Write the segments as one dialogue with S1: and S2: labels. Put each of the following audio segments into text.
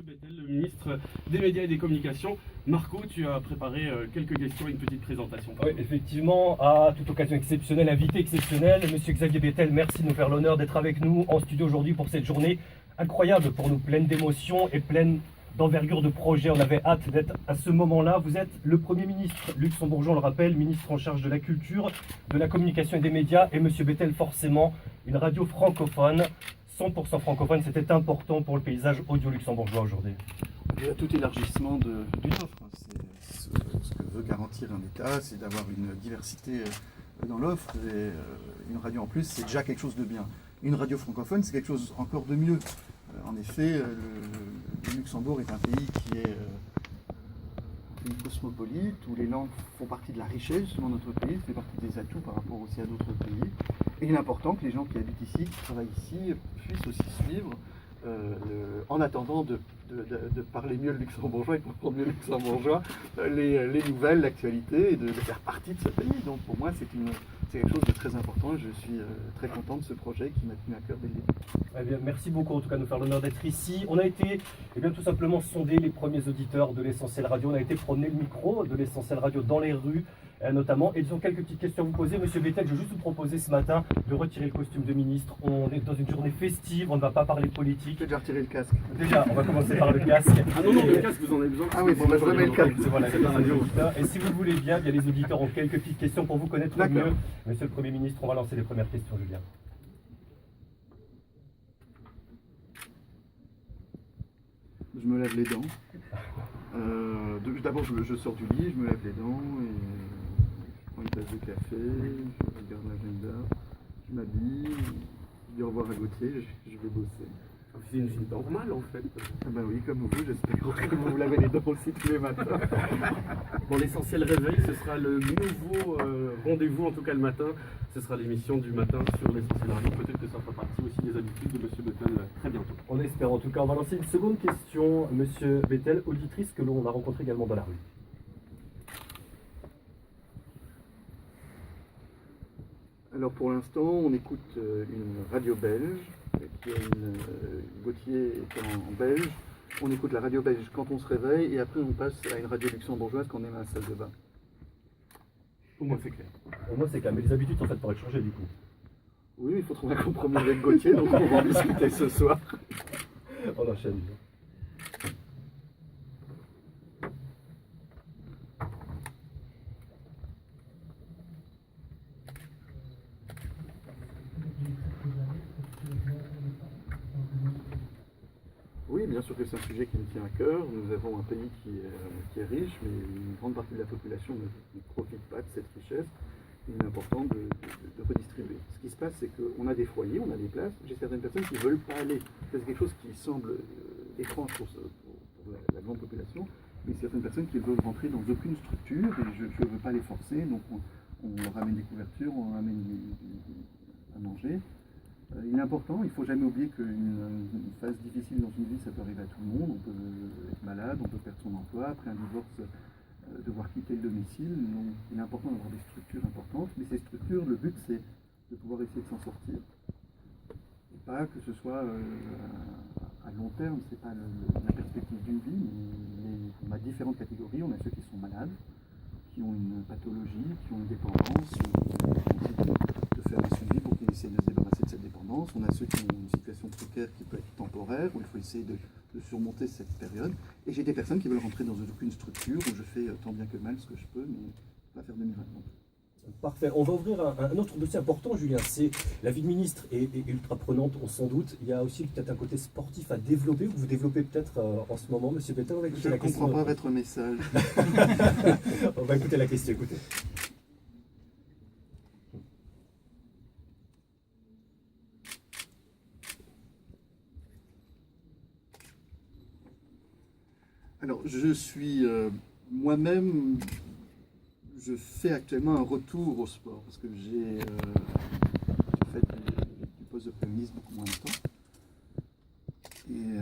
S1: Bettel, le ministre des Médias et des Communications. Marco, tu as préparé quelques questions et une petite présentation.
S2: Oui, effectivement, à toute occasion exceptionnelle, invité exceptionnel, Monsieur Xavier Bettel, merci de nous faire l'honneur d'être avec nous en studio aujourd'hui pour cette journée incroyable pour nous, pleine d'émotions et pleine d'envergure de projet. On avait hâte d'être à ce moment-là. Vous êtes le Premier ministre luxembourgeois, on le rappelle, ministre en charge de la culture, de la communication et des médias. Et Monsieur Bettel, forcément, une radio francophone, 100% francophone. C'était important pour le paysage audio luxembourgeois aujourd'hui.
S3: Il y a tout élargissement d'une offre. C'est ce que veut garantir un État, c'est d'avoir une diversité dans l'offre. Et une radio en plus, c'est déjà quelque chose de bien. Une radio francophone, c'est quelque chose encore de mieux. En effet, le Luxembourg est un pays qui est cosmopolite, où les langues font partie de la richesse justement de notre pays, ça fait partie des atouts par rapport aussi à d'autres pays. Et il est important que les gens qui habitent ici, qui travaillent ici, puissent aussi suivre, en attendant de parler mieux le luxembourgeois et de comprendre mieux le luxembourgeois, les nouvelles, l'actualité, et de faire partie de ce pays. Donc pour moi, c'est quelque chose de très important et je suis très content de ce projet qui m'a tenu à cœur dès le début.
S2: Eh bien, merci beaucoup en tout cas de nous faire l'honneur d'être ici. On a été tout simplement sonder les premiers auditeurs de l'Essentiel Radio. On a été promener le micro de l'Essentiel Radio dans les rues notamment. Et ils ont quelques petites questions à vous poser. Monsieur Bettel, je vais juste vous proposer ce matin de retirer le costume de ministre. On est dans une journée festive, on ne va pas parler politique.
S3: J'ai déjà retiré le casque.
S2: Déjà, on va commencer par le casque.
S1: Ah non, le casque, vous en avez besoin.
S3: Ah oui, bon, je remets le casque.
S2: Voilà, et si vous voulez bien, les auditeurs ont quelques petites questions pour vous connaître mieux. Monsieur le Premier ministre, on va lancer les premières questions, Julien.
S3: Je me lave les dents. D'abord, je sors du lit, je me lave les dents et je prends une tasse de café, je regarde l'agenda, je m'habille, je dis au revoir à Gauthier, je vais bosser.
S1: C'est une vie normale en fait.
S3: Ah ben oui, comme vous, j'espère que vous vous lavez les dents aussi tous les matins.
S1: Bon, l'Essentiel Réveil, ce sera le nouveau rendez-vous, en tout cas le matin. Ce sera l'émission du matin sur l'Essentiel Radio. Peut-être que ça fera partie aussi des habitudes de Monsieur Bettel très bientôt.
S2: On espère en tout cas. On va lancer une seconde question, Monsieur Bettel, auditrice que l'on a rencontrée également dans la rue.
S3: Alors pour l'instant, on écoute une radio belge, qui est Gauthier est en belge. On écoute la radio belge quand on se réveille et après on passe à une radio luxembourgeoise quand on est dans la salle de bain.
S1: Au moins c'est clair.
S2: Au moins c'est clair, mais les habitudes sont faites pour être changées du coup.
S3: Oui, il faut trouver un compromis avec Gauthier, donc on va en discuter ce soir.
S2: On enchaîne.
S3: Oui, bien sûr que c'est un sujet qui me tient à cœur. Nous avons un pays qui est riche, mais une grande partie de la population ne profite pas de cette richesse. Il est important de redistribuer. Ce qui se passe, c'est qu'on a des foyers, on a des places. J'ai certaines personnes qui ne veulent pas aller. C'est quelque chose qui semble étrange pour la grande population, mais certaines personnes qui veulent rentrer dans aucune structure et je ne veux pas les forcer. Donc on leur amène des couvertures, on leur amène à manger. Il est important, il ne faut jamais oublier qu'une phase difficile dans une vie, ça peut arriver à tout le monde. On peut être malade, on peut perdre son emploi, après un divorce, devoir quitter le domicile. Donc il est important d'avoir des structures importantes, mais ces structures, le but c'est de pouvoir essayer de s'en sortir. Et pas que ce soit à long terme, c'est pas la perspective d'une vie, mais on a différentes catégories. On a ceux qui sont malades, qui ont une pathologie, qui ont une dépendance, de faire un suivi pour qu'ils essaient de se débarrasser de cette dépendance. On a ceux qui ont une situation précaire qui peut être temporaire, où il faut essayer de surmonter cette période. Et j'ai des personnes qui veulent rentrer dans aucune structure, où je fais tant bien que mal ce que je peux, mais pas faire de miracle.
S2: Parfait. On va ouvrir un autre dossier important, Julien. C'est la vie de ministre est ultra prenante, on s'en doute. Il y a aussi peut-être un côté sportif à développer, que vous développez peut-être en ce moment, Monsieur Bettel.
S3: Je ne comprends pas votre message.
S2: On va écouter la question, écoutez.
S3: Alors, je suis moi-même, je fais actuellement un retour au sport parce que j'ai fait du poste de Premier ministre beaucoup moins de temps. Et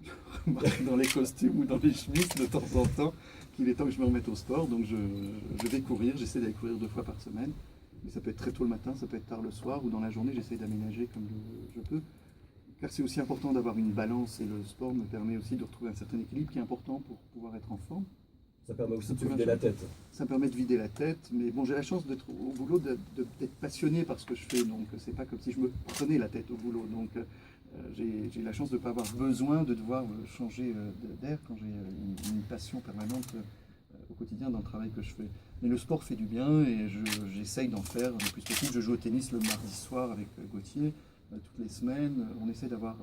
S3: je remarque dans les costumes ou dans les chemises de temps en temps qu'il est temps que je me remette au sport. Donc je vais courir, j'essaie d'aller courir 2 fois par semaine. Mais ça peut être très tôt le matin, ça peut être tard le soir ou dans la journée, j'essaie d'aménager comme je peux. car c'est aussi important d'avoir une balance et le sport me permet aussi de retrouver un certain équilibre qui est important pour pouvoir être en forme.
S2: Ça permet aussi de se vider la tête.
S3: Ça me permet de vider la tête, mais bon, j'ai la chance d'être au boulot, d'être passionné par ce que je fais, donc c'est pas comme si je me prenais la tête au boulot. Donc j'ai la chance de ne pas avoir besoin de devoir changer d'air quand j'ai une passion permanente au quotidien dans le travail que je fais. Mais le sport fait du bien et j'essaye d'en faire le plus possible. Je joue au tennis le mardi soir avec Gauthier, toutes les semaines. On essaie d'avoir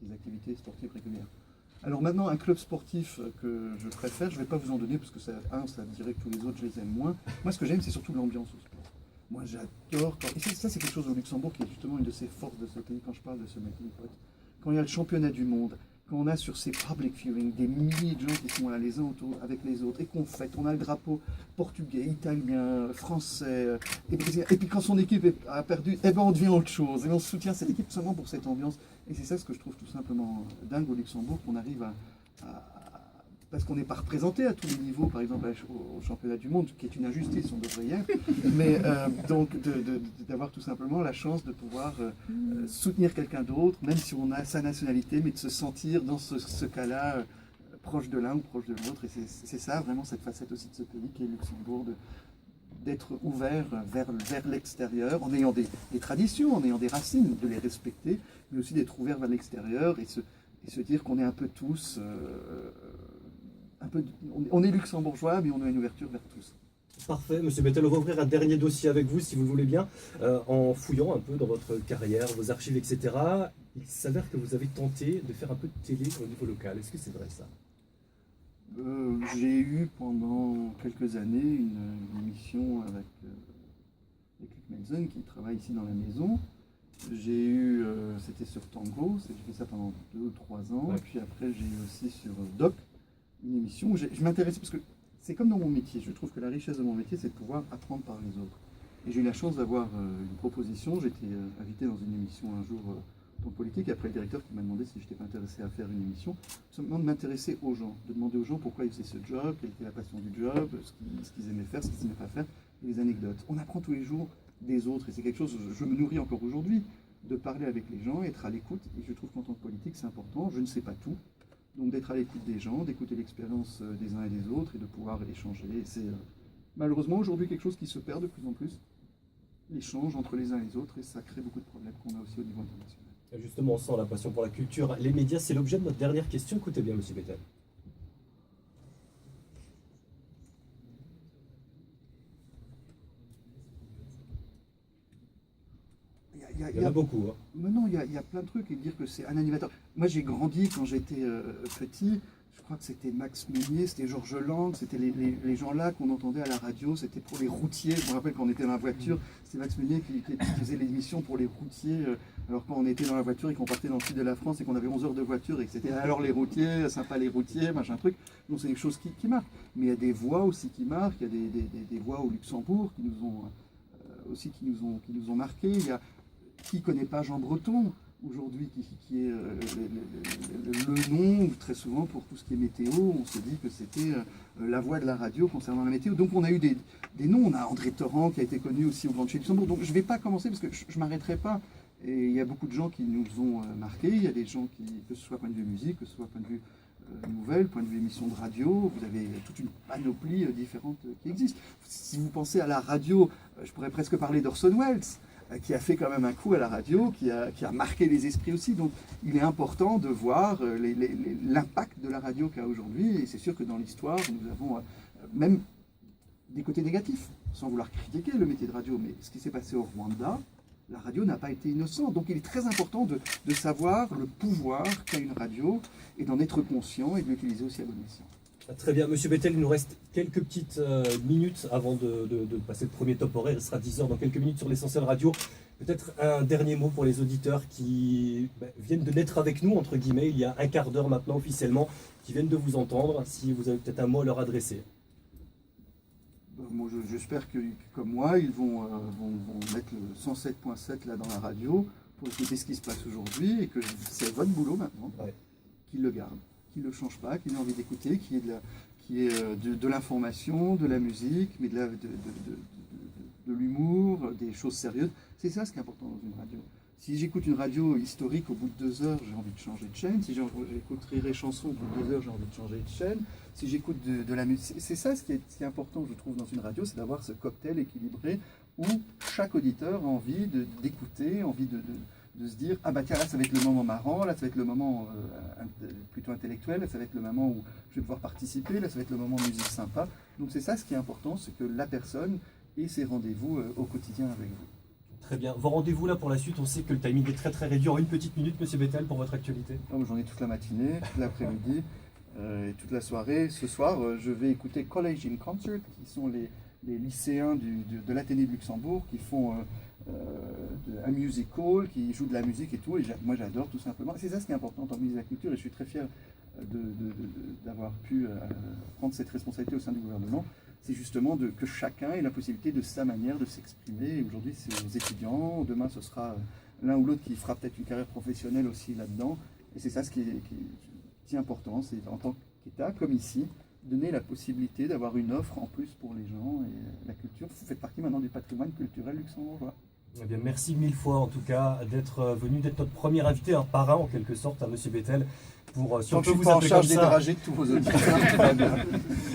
S3: des activités sportives régulières. Alors maintenant, un club sportif que je préfère, je ne vais pas vous en donner parce que ça dirait que tous les autres, je les aime moins. Moi, ce que j'aime, c'est surtout l'ambiance au sport. Moi, j'adore. Et ça, c'est quelque chose au Luxembourg qui est justement une de ses forces de ce pays quand je parle de ce melting pot. Quand il y a le championnat du monde, quand on a sur ces public viewing des milliers de gens qui sont là les uns autour avec les autres et qu'on fête, on a le drapeau portugais, italien, français et brésilien. Et puis quand son équipe a perdu, eh ben on devient autre chose et on soutient cette équipe seulement pour cette ambiance. Et c'est ça ce que je trouve tout simplement dingue au Luxembourg, qu'on arrive parce qu'on n'est pas représenté à tous les niveaux, par exemple au championnat du monde, qui est une injustice, on devrait y être, mais donc d'avoir tout simplement la chance de pouvoir soutenir quelqu'un d'autre, même si on a sa nationalité, mais de se sentir dans ce cas-là proche de l'un ou proche de l'autre. Et c'est ça vraiment cette facette aussi de ce pays qui est Luxembourg, d'être ouvert vers l'extérieur, en ayant des traditions, en ayant des racines, de les respecter, mais aussi d'être ouvert vers l'extérieur et se dire qu'on est un peu tous... on est luxembourgeois, mais on a une ouverture vers tous.
S2: Parfait, Monsieur Bettel, on va ouvrir un dernier dossier avec vous, si vous le voulez bien. En fouillant un peu dans votre carrière, vos archives, etc., il s'avère que vous avez tenté de faire un peu de télé au niveau local. Est-ce que c'est vrai ça?
S3: J'ai eu pendant quelques années une émission avec Luc Melzen qui travaille ici dans la maison. J'ai eu, c'était sur Tango, j'ai fait ça pendant 2 ou 3 ans.
S2: Ouais.
S3: Puis après, j'ai eu aussi sur Doc, une émission où je m'intéressais, parce que c'est comme dans mon métier, je trouve que la richesse de mon métier, c'est de pouvoir apprendre par les autres. Et j'ai eu la chance d'avoir une proposition, j'étais invité dans une émission un jour en politique, et après le directeur qui m'a demandé si je n'étais pas intéressé à faire une émission, tout simplement de m'intéresser aux gens, de demander aux gens pourquoi ils faisaient ce job, quelle était la passion du job, ce qu'ils aimaient faire, ce qu'ils n'aimaient pas faire, et les anecdotes. On apprend tous les jours des autres, et c'est quelque chose, je me nourris encore aujourd'hui, de parler avec les gens, être à l'écoute, et je trouve qu'en tant que politique, c'est important, je ne sais pas tout, donc d'être à l'écoute des gens, d'écouter l'expérience des uns et des autres, et de pouvoir échanger. C'est malheureusement aujourd'hui quelque chose qui se perd de plus en plus, l'échange entre les uns et les autres, et ça crée beaucoup de problèmes qu'on a aussi au niveau international.
S2: Et justement, on sent la passion pour la culture. Les médias, c'est l'objet de notre dernière question. Écoutez bien, Monsieur Bettel. Il y en a beaucoup. Hein.
S3: Mais non, il y a plein de trucs, et dire que c'est un animateur. Moi, j'ai grandi quand j'étais petit. Je crois que c'était Max Meunier, c'était Georges Lang, c'était les gens-là qu'on entendait à la radio, c'était pour les routiers. Je me rappelle quand on était dans la voiture, c'était Max Meunier qui faisait l'émission pour les routiers. Alors quand on était dans la voiture et qu'on partait dans le sud de la France et qu'on avait 11 heures de voiture et que c'était alors les routiers, sympa les routiers, machin truc. Donc c'est des choses qui marquent. Mais il y a des voix aussi qui marquent, il y a des voix au Luxembourg qui nous ont aussi qui nous ont marqués. Il y a qui ne connaît pas Jean Breton aujourd'hui, qui est le nom, très souvent pour tout ce qui est météo, on se dit que c'était la voix de la radio concernant la météo. Donc on a eu des noms, on a André Torrent qui a été connu aussi au Grand Duché de Luxembourg. Donc je ne vais pas commencer parce que je ne m'arrêterai pas. Et il y a beaucoup de gens qui nous ont marqués, il y a des gens que ce soit point de vue musique, que ce soit point de vue nouvelle, point de vue émission de radio, vous avez toute une panoplie différente qui existe. Si vous pensez à la radio, je pourrais presque parler d'Orson Welles, qui a fait quand même un coup à la radio, qui a marqué les esprits aussi. Donc il est important de voir l'impact de la radio qu'a aujourd'hui. Et c'est sûr que dans l'histoire, nous avons même des côtés négatifs, sans vouloir critiquer le métier de radio. Mais ce qui s'est passé au Rwanda, la radio n'a pas été innocente. Donc il est très important de savoir le pouvoir qu'a une radio et d'en être conscient et de l'utiliser aussi à bon escient.
S2: Très bien, Monsieur Bettel, il nous reste quelques petites minutes avant de passer le premier top horaire. Il sera 10h dans quelques minutes sur l'Essentiel Radio. Peut-être un dernier mot pour les auditeurs qui viennent de naître avec nous, entre guillemets, il y a un quart d'heure maintenant officiellement, qui viennent de vous entendre, si vous avez peut-être un mot à leur adresser.
S3: Moi, j'espère que, comme moi, ils vont mettre le 107.7 là dans la radio pour écouter ce qui se passe aujourd'hui et que c'est votre boulot maintenant, qu'ils le gardent. Qui ne le change pas, qui ait envie d'écouter, qui est de l'information, de la musique, mais de l'humour, des choses sérieuses. C'est ça ce qui est important dans une radio. Si j'écoute une radio historique, au bout de 2 heures, j'ai envie de changer de chaîne. Si j'écoute Rire et Chanson, au bout de 2 heures, j'ai envie de changer de chaîne. Si j'écoute de la musique, c'est ça ce qui est important, je trouve, dans une radio, c'est d'avoir ce cocktail équilibré où chaque auditeur a envie d'écouter, envie de se dire, ah bah tiens, là ça va être le moment marrant, là ça va être le moment plutôt intellectuel, là ça va être le moment où je vais pouvoir participer, là ça va être le moment musique sympa. Donc c'est ça ce qui est important, c'est que la personne ait ses rendez-vous au quotidien avec vous.
S2: Très bien. Vos rendez-vous là pour la suite, on sait que le timing est très très réduit. En une petite minute, Monsieur Bettel, pour votre actualité.
S3: J'en ai toute la matinée, toute l'après-midi et toute la soirée. Ce soir, je vais écouter College in Concert, qui sont les lycéens de l'Athénée de Luxembourg, qui font un musical, qui jouent de la musique et tout. Et moi j'adore tout simplement. C'est ça ce qui est important dans le milieu de la culture, et je suis très fier d'avoir pu prendre cette responsabilité au sein du gouvernement. C'est justement que chacun ait la possibilité de sa manière de s'exprimer. Aujourd'hui, c'est aux étudiants. Demain, ce sera l'un ou l'autre qui fera peut-être une carrière professionnelle aussi là-dedans. Et c'est ça ce qui est important. C'est en tant qu'État, comme ici, donner la possibilité d'avoir une offre en plus pour les gens. Et la culture, vous faites partie maintenant du patrimoine culturel luxembourgeois.
S2: Eh bien, merci 1000 fois en tout cas d'être venu, d'être notre premier invité, un parrain en quelque sorte à Monsieur Bettel. Si on peut vous appeler comme ça.
S3: De tous vos auditeurs.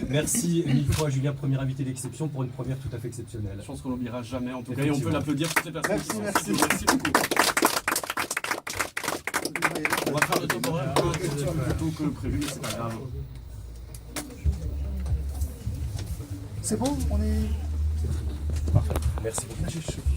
S2: Merci 1000 fois Julien, premier invité d'exception pour une première tout à fait exceptionnelle.
S1: Je pense qu'on l'oubliera jamais en tout cas, et on peut l'applaudir pour toutes les personnes.
S3: Merci.
S1: Merci beaucoup. On va faire le temporaire plutôt que prévu, mais c'est pas grave.
S3: C'est bon, on est...
S2: Merci beaucoup.